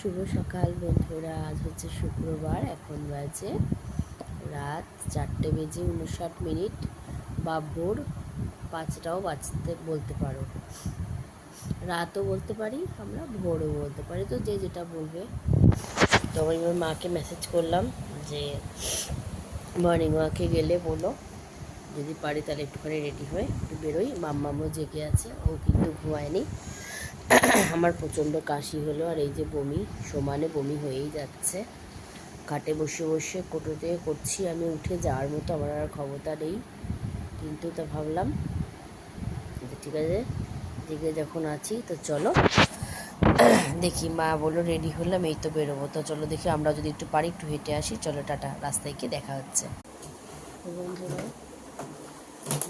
শুভ সকাল বন্ধুরা। আজ হচ্ছে শুক্রবার, এখন বাজে রাত 4:59 বা ভোর 5টাও বাজতে বলতে পারো, রাতও বলতে পারি আমরা, ভোরও বলতে পারি, তো যে যেটা বলবে। তো আমি আমার মাকে মেসেজ করলাম যে মর্নিং ওয়াকে গেলে বলো, যদি পারি তাহলে একটুখানি রেডি হয়ে একটু বেরোই। মাম্মামও জেগে আছে, ও কিন্তু ঘুমায়নি। আমার প্রচণ্ড কাশি হলো, আর এই যে বমি, সমানে বমি হয়েই যাচ্ছে। খাটে বসে বসে কোটোতে করছি, আমি উঠে যাওয়ার মতো আমার আর ক্ষমতা নেই, কিন্তু তা ভাবলাম যে ঠিক আছে, জেগে যখন আছি তো চলো দেখি। মা বললো রেডি হলাম, এই তো বেরোবো, তো চলো দেখি আমরা যদি একটু পারি একটু হেঁটে আসি। চলো টাটা, রাস্তায় গিয়ে দেখা হচ্ছে। বন্ধুরা,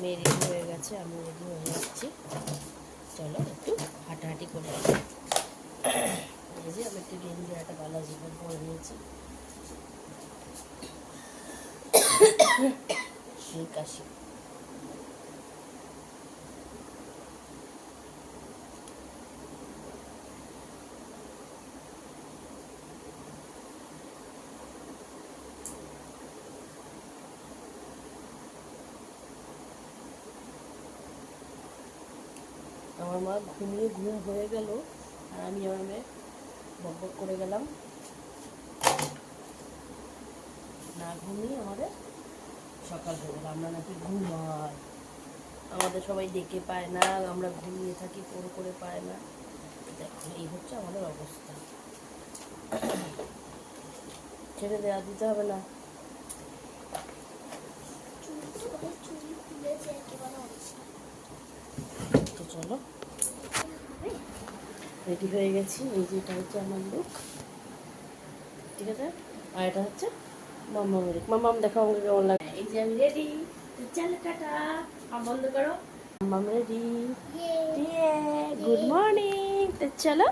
মেয়ে রেডি হয়ে গেছে, আমি রেডি হয়ে যাচ্ছি, চলো একটু হাঁটাহাঁটি করে আসি। এই যে আমি একটু গেঞ্জি একটা গলা জীবন পরে নিয়েছি, সেই কাশি। আমার মা ঘুমিয়ে ঘুম হয়ে গেল, আর আমি আমার মেয়ে বকবক করে গেলাম। না ঘুমিয়ে আমাদের সকাল হয়ে গেল, আমরা নাকি ঘুমাই, আমাদের সবাই ডেকে পায় না, আমরা ঘুমিয়ে থাকি, ফোন করে পায় না। দেখো এই হচ্ছে আমাদের অবস্থা। ছেড়ে দেওয়া দিতে হবে না। তো চলো, রেডি হয়ে গেছি। এই যে এটা হচ্ছে আমার লুক, ঠিক আছে। আর এটা হচ্ছে মাম্মামের লুক। মাম্মাম দেখো আমাকে কেমন লাগে। এই যে আমি রেডি, চলো টাটা, বন্ধ করো। মাম্মাম রেডি, গুড মর্নিং। তো চলো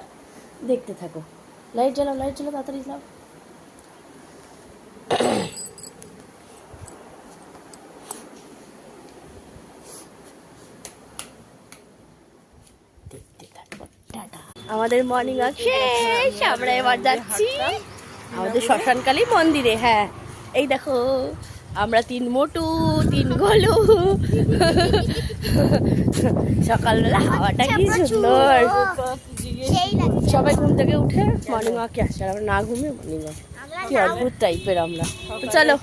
দেখতে থাকো। লাইট জ্বালাও, লাইট জ্বালাও, তাড়াতাড়ি যাও। দেখতে থাকো, টাটা। আমাদের মর্নিং ওয়াক শেষ, আমরা এবার যাচ্ছি আমাদের শ্মশানকালী মন্দিরে। হ্যাঁ, এই দেখো আমরা 3 মোটু 3 গোলু। সকালবেলা হাওয়াটা কি সুন্দর, সবাই ঘুম থেকে উঠে মর্নিং ওয়াকে আসে, আর আমরা না ঘুমিয়ে মর্নিং ওয়াক। কি অদ্ভুত টাইপের আমরা। চলো।